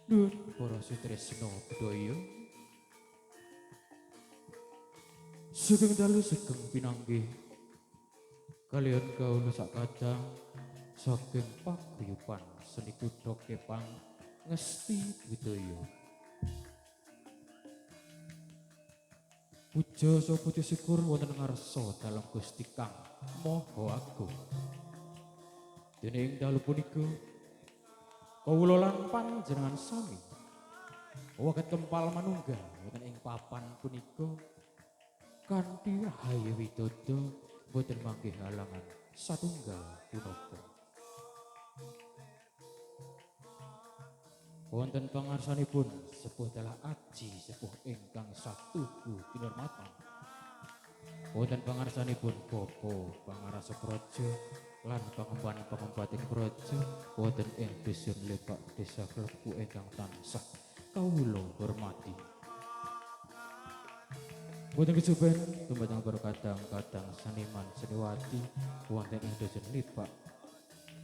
Nun para sutresna budaya sugeng dalu sugeng pinanggih kalian kawula sakadang saking paguyuban seni kutha Kepang Ngesti Budaya. Puja saha puji syukur wonten ngarsa dalam Gusti Kang Maha Agung. Dene ing dalu punika kawula lan panjenengan sami waget kempal manunggal wonten ing papan punika kanthi rahayu widodo boten manggih halangan satunggal punapa. Wonten pangarsanipun sepuh dalah aji sepuh ingkang satuhu kinurmatan. Wonten pangarsanipun Bapa Pangarasa Praja lan pangemban-pangembating praja wonten ing dusun Lebak Desa Klepu ingkang tansah kawula hormati. Wonten kesupen tumbadang para kadang-kadang seniman seniwati wonten ing dusun Lebak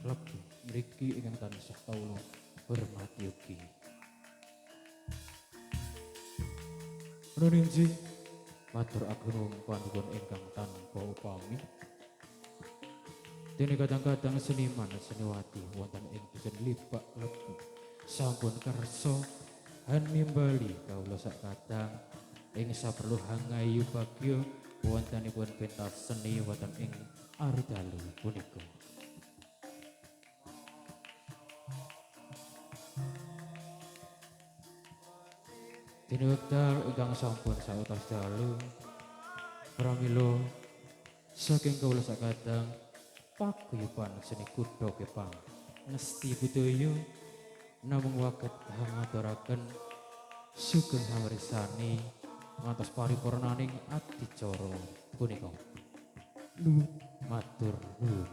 Klepu mriki ingkang tansah kawula hormati ugi. Nuninji matur agung panuwun ingkang tanpa upami. Dene kadang-kadang seniman seniwati wonten ing dusun Lebak Klepu sampun kersa hanimbali kawula sakadang ing saperlu hangayu bagya wontenipun pentas seni wonten ing Ardalu punika. Dene wekdal ingkang sampun sautas dalu pramila saking kawula sakadang paguyuban seni kutha Kepang Ngesti Budaya namung waget ngamaturaken sugeng hawrisani ngantos paripurnaning adicara punika. Nuwun matur nuwun.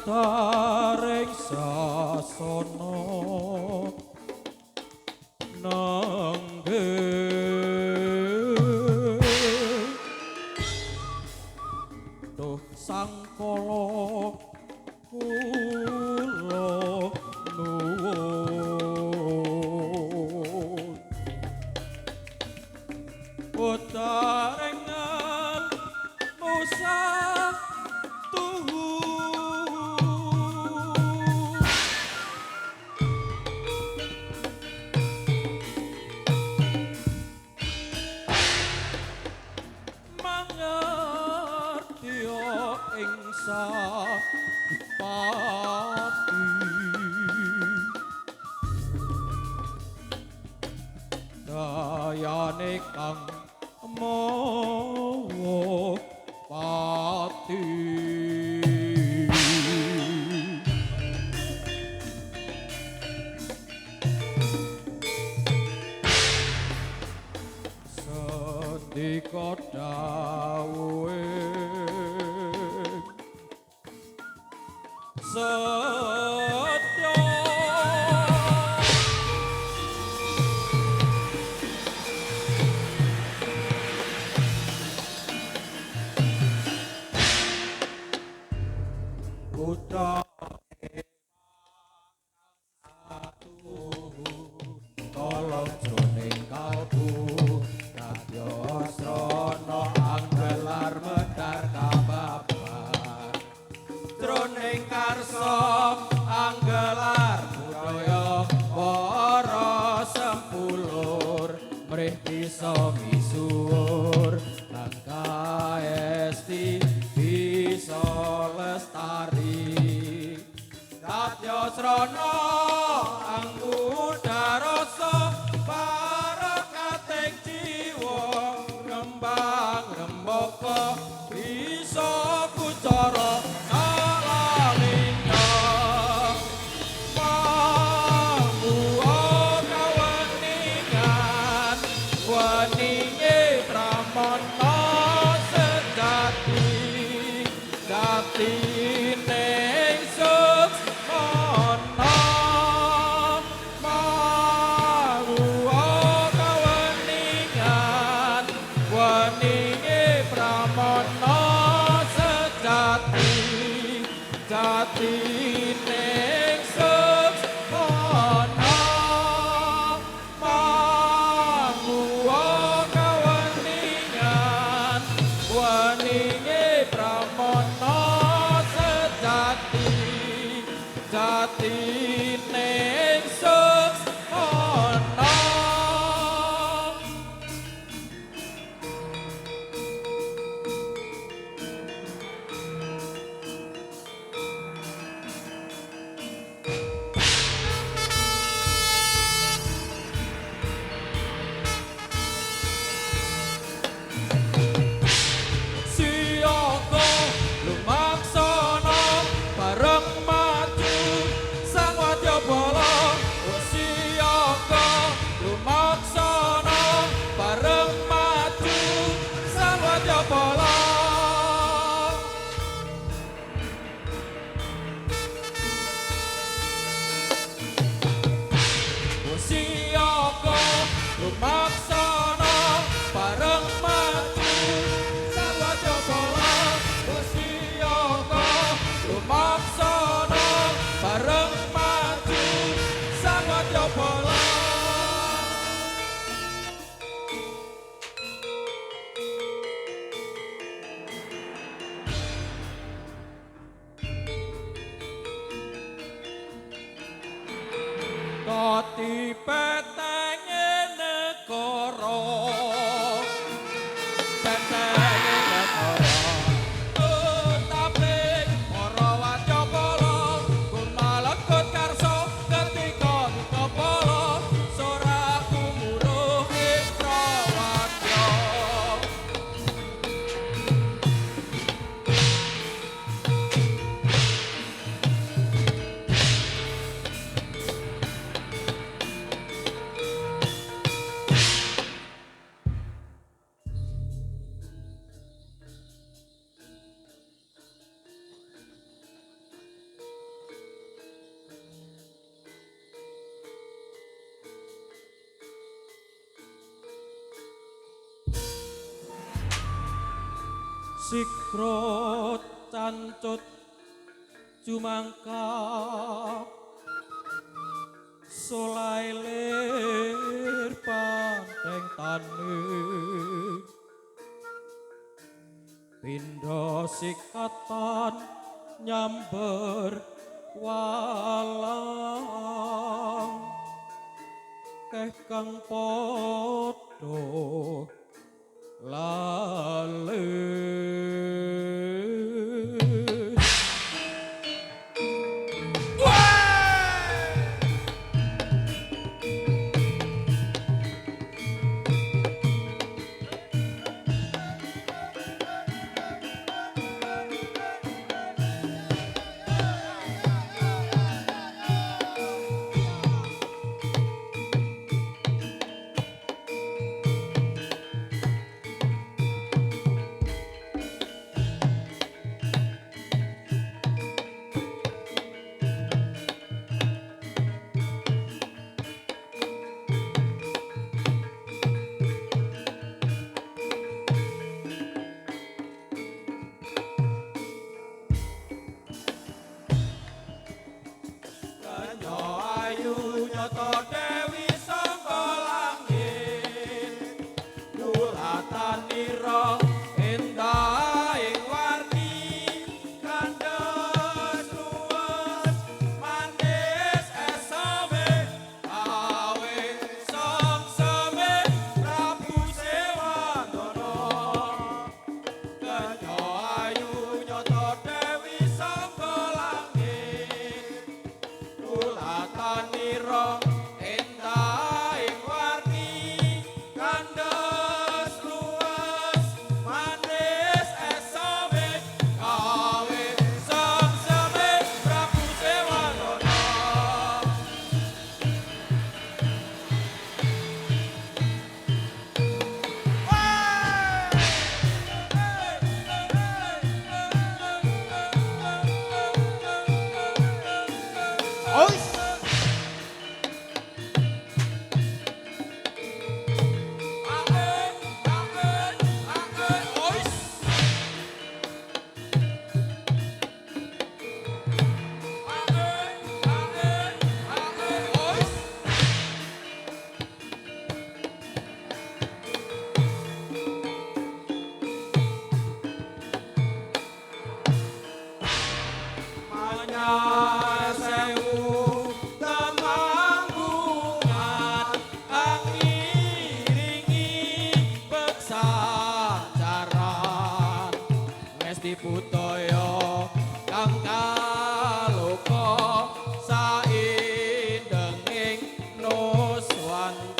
Taring sasana nenggih duh sangkala kula nuwun utarengan musang tuhu mangertiya ing sapati dayane kang mawa pati sendika dawuhe setya Buddha tolong jroning kalbu radya srana anggelar medar kababar jroning karsa anggelar budaya para sempulur mrih bisa misuwur langka esti bisa lestari radya srana angguda rasa barakating jiwa ngembang rembaka bisa kucara salalinya mambu kaweningan weninge pramana sejati jati ning suksmana mambu kaweningan weninge pramana sejati jati ning suksmana mambu kaweningan weninge pramana sejati jati ning suksmana Siyaga lumaksana bareng maju sang wadyabala siyaga lumaksana bareng maju sang wadyabala siyaga lumaksana bareng maju sang wadyabala siyaga lumaksana bareng maju sang wadyabala Tati petenge negara petenge negara tapi para wadyabala kumalekut karsa ketika dikepala soraku muruh Wiprawadya Sikrot cancut jumangka solai lir panteng tani pindha sikatan nyamber walang keh kang padha lales. Putaya kang kaloka saindenging nuswantara.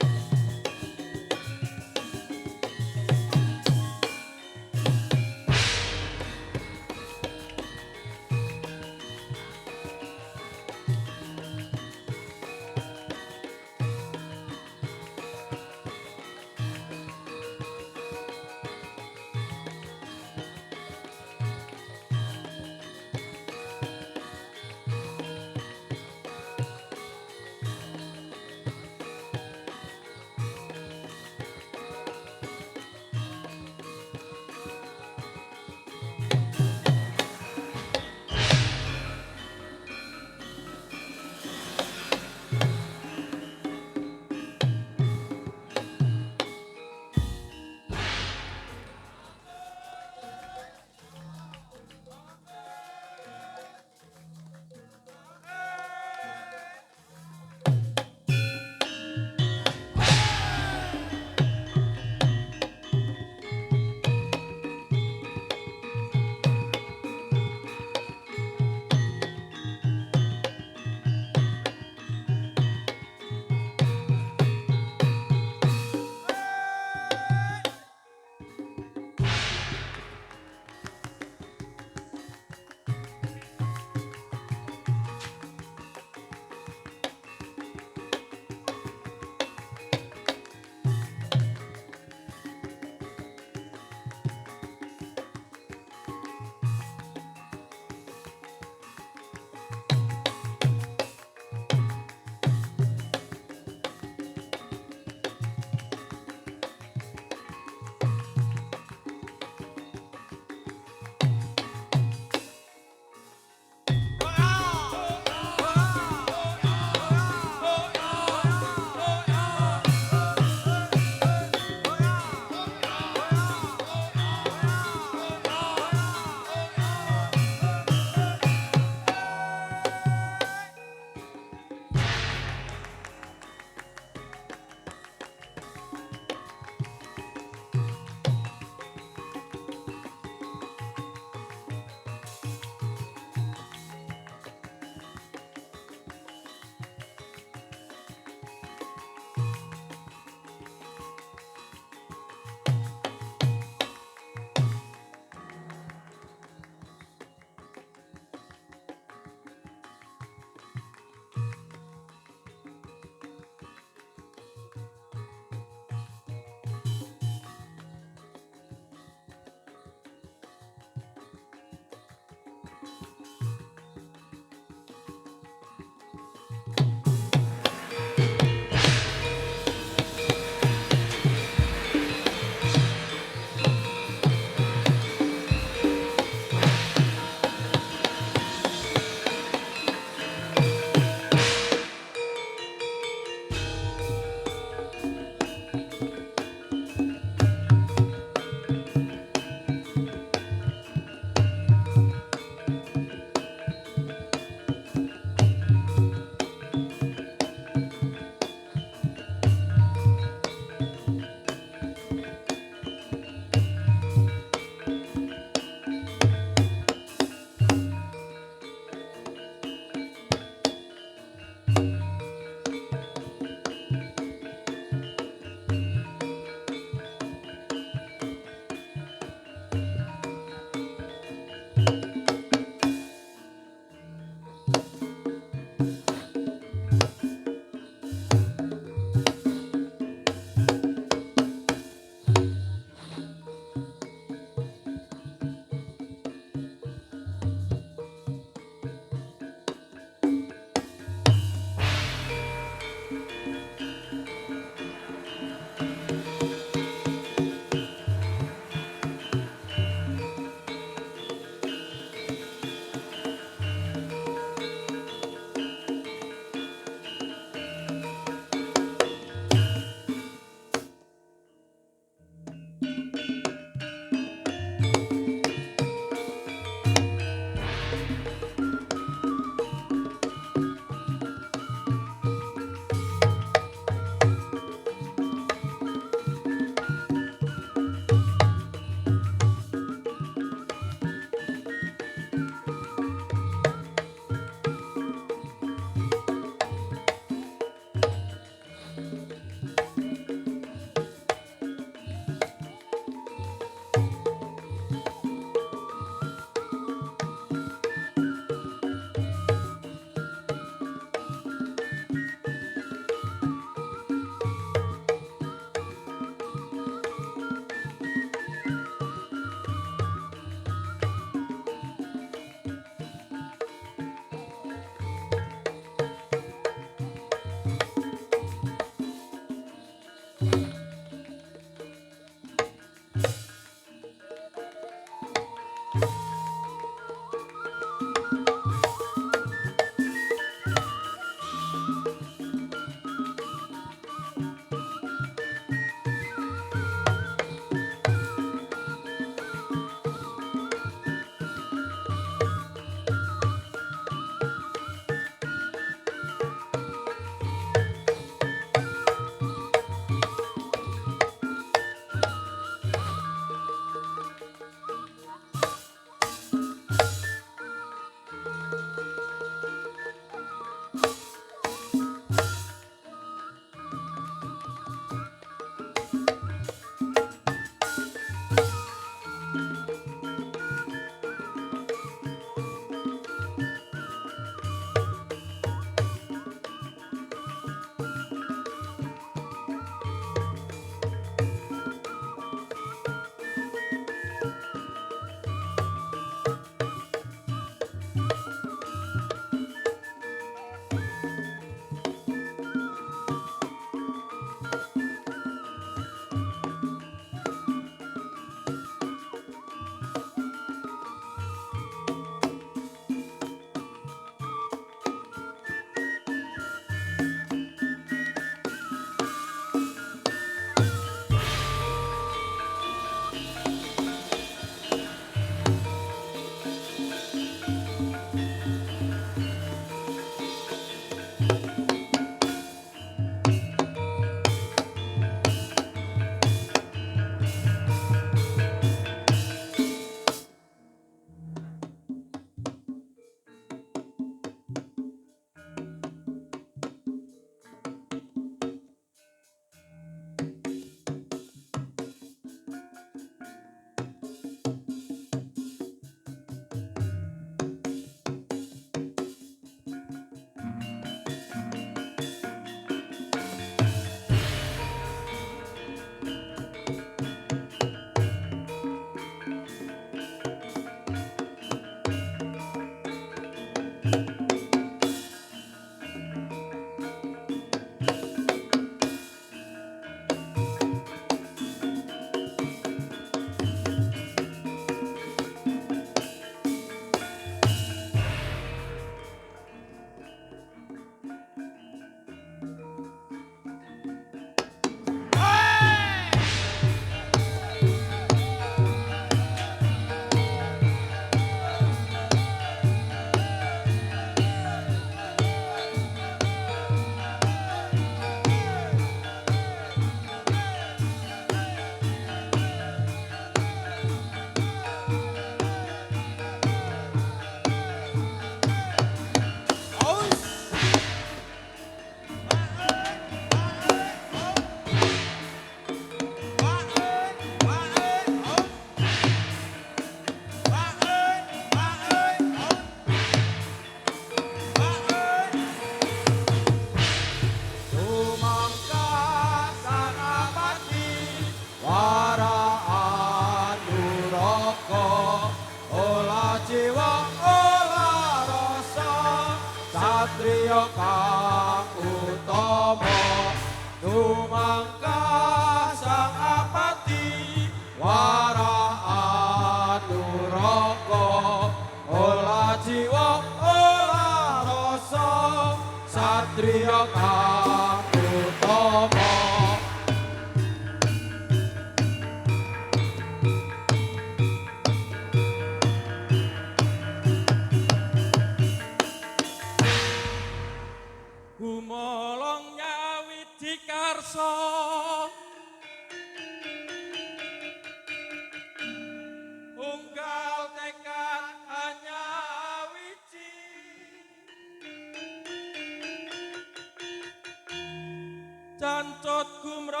Cancut gumrekut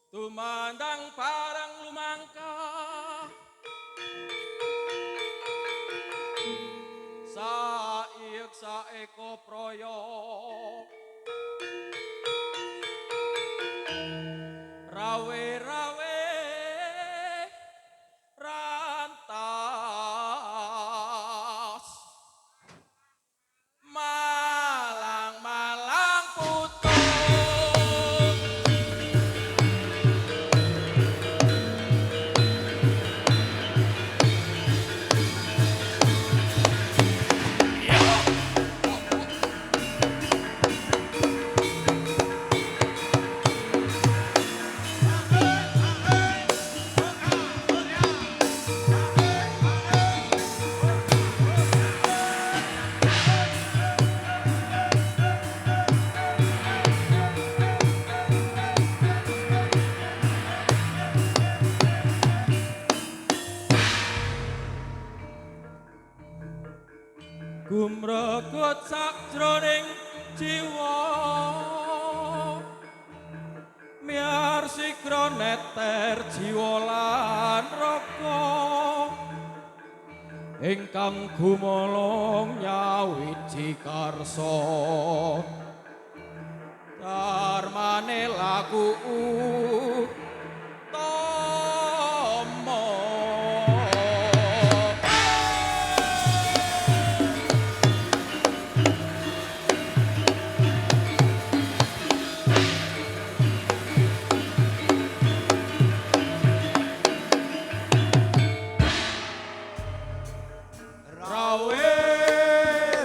tumandang parang lumangka saik saeko proyok rawe rawe rantas malang malang putus gumregut sakjroning jiwa miar sikra neter jiwa lan raga ingkang gumolong nyawiji karsa darmane laku utama. Rawe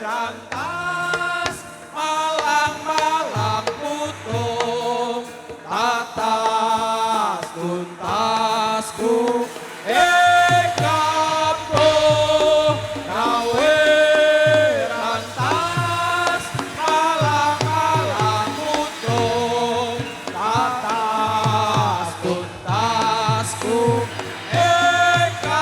rantas malang-malang putung tatas tuntasku ekapku rawe rantas malang-malang putung tatas tuntasku ekapku.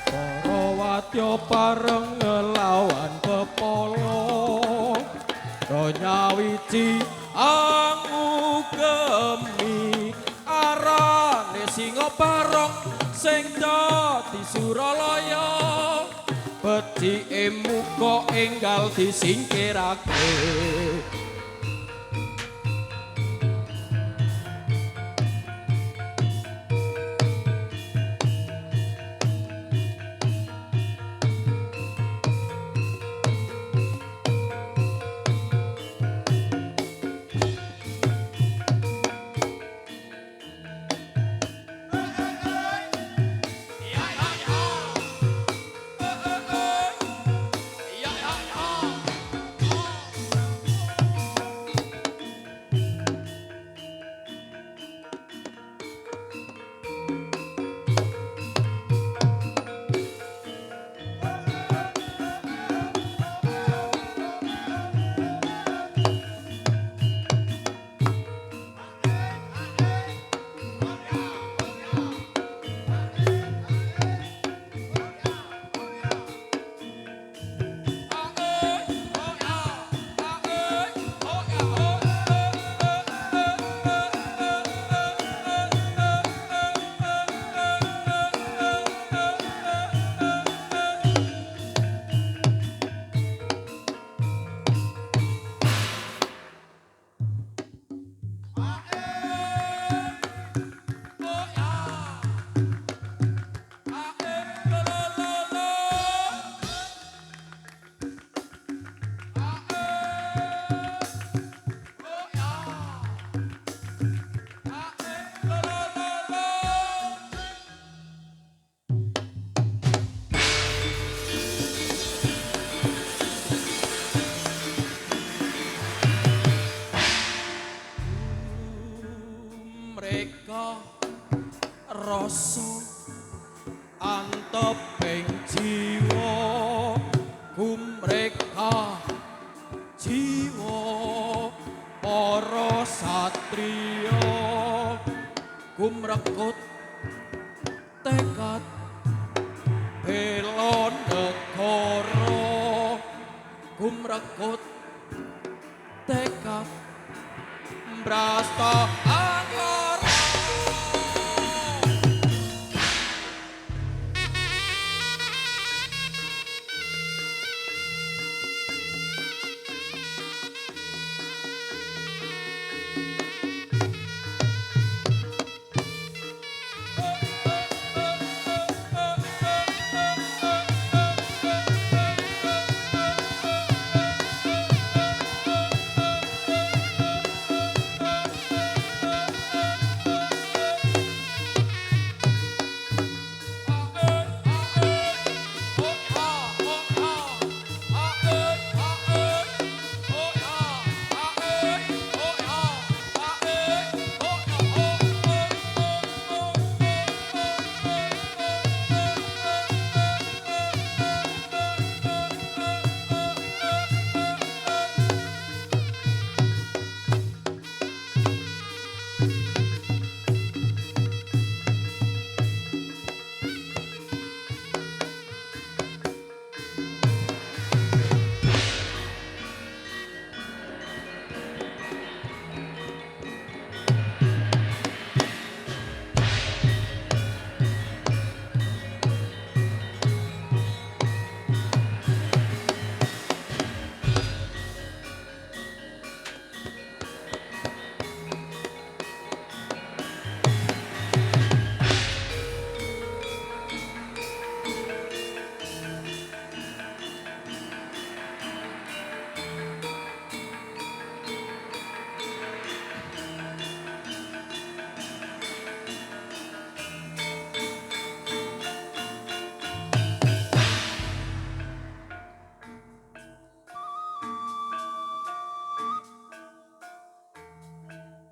Para wadya pareng ngelawan pepolo nyawiji angugemi arane singa barong sing dadi Suralaya becike muga enggal disingkirake. rekut tekad brasta angkara.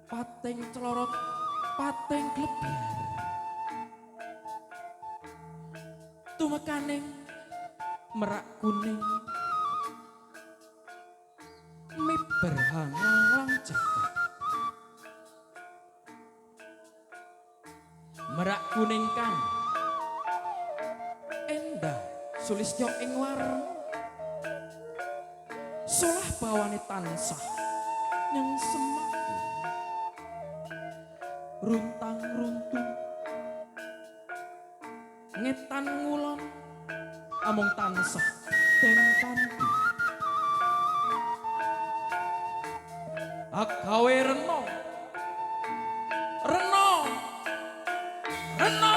Pating celorot, pating klebar, tumekaning merak kuning, miber hangalang jagat. Merak kuning kang endah sulistya ing warna, solah bawane tansah yang semak. Runtang runtung ngetan ngulon amung tansah den tantu agawe rena rena rena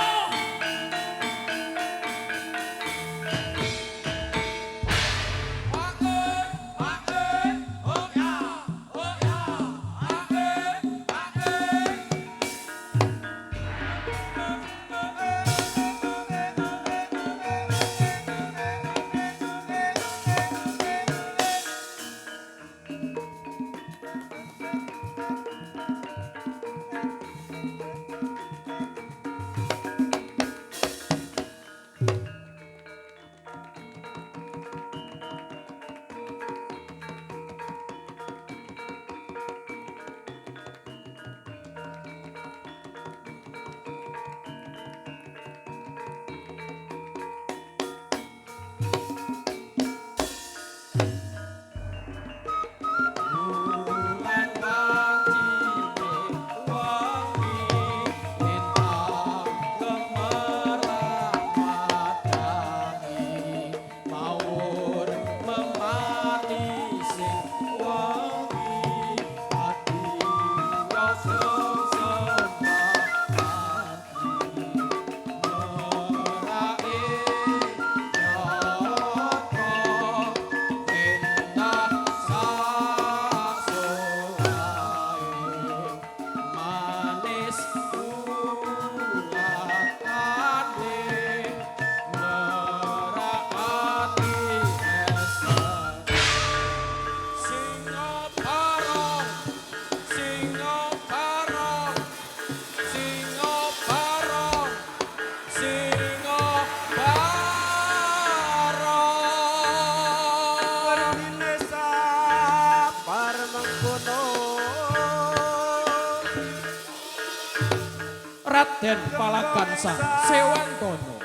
Raden Palagansa Sewantono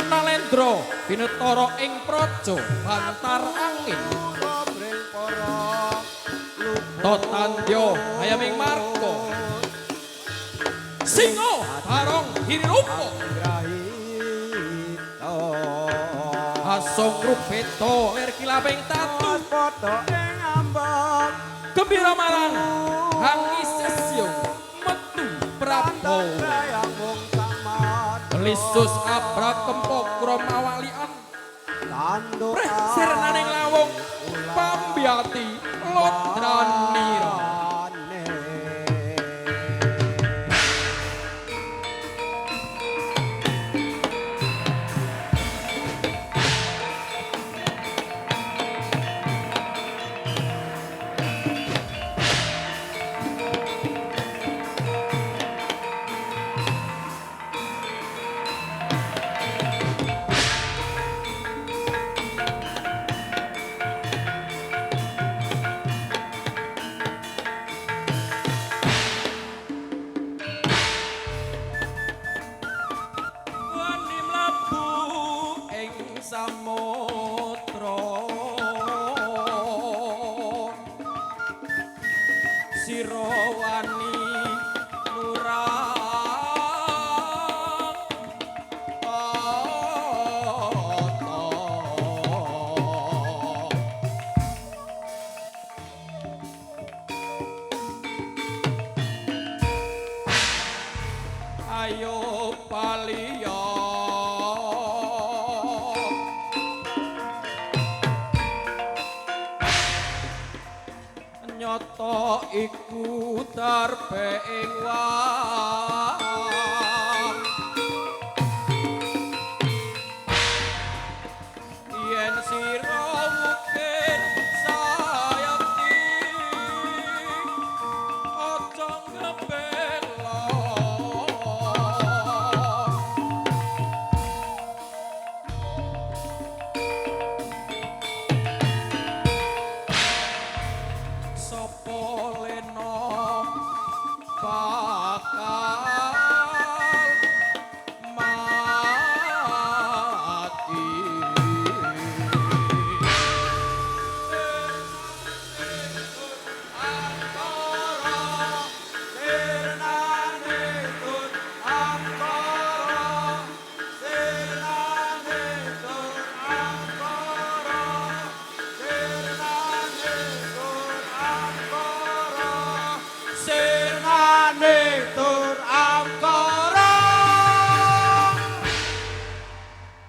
Nalendra Indra binetara ing praja bantar angin Robring para Totandya hayaming marga Singa barong hirupa grahita Asong rupeta lir kilaping tatu padha ing ambak gembira malang hangis sesyung metu prabowo yang mung samat Lisus abrak kempok kromawalian tanduk Sirnaning lawung pambiati lodranira Wani mlebu ing samudra Sira wani nurang tata Ayo paliya Nyata iku darbe ing wang Yen sira mungkin sayati Aja ngebela Sapa lena bakal mati Sirnane tur angkara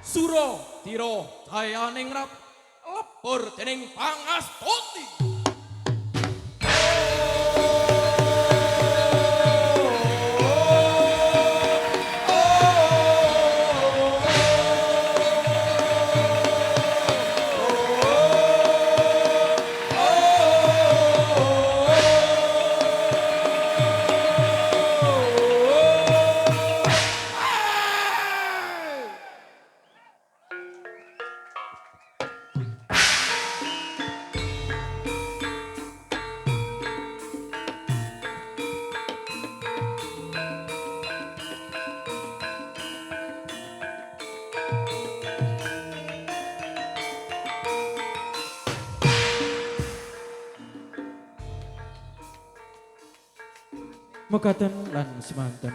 Sura tira dayaning rap lebur dening pangastuti Mekaten lan semanten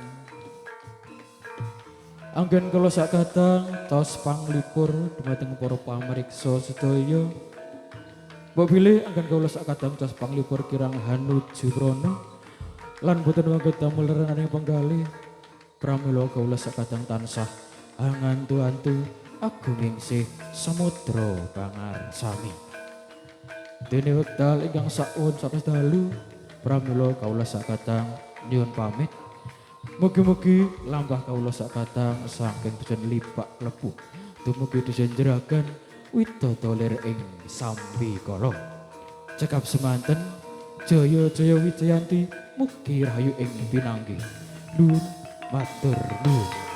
anggen kula sakadang tos panglipur dumateng para pamirsa sedaya mbok bilih anggen kula sakadang tos panglipur kirang hanuju prana lan boten wangget damel renaning penggalih pramila kula sakadang tansah angantu-antu agunging sih samudra pangarsami dene wekdal ingkang saun sanes dalu pramila kula sakadang nyuwun pamit. Mugi-mugi lampah kawula sakadang saking dusun lipak klebu. Dumugi dusun jeragan widodara lir ing sambi kala. Cekap semanten jaya-jaya wijayanti mugi rahayu ing pinanggih. Nuwun matur nuwun.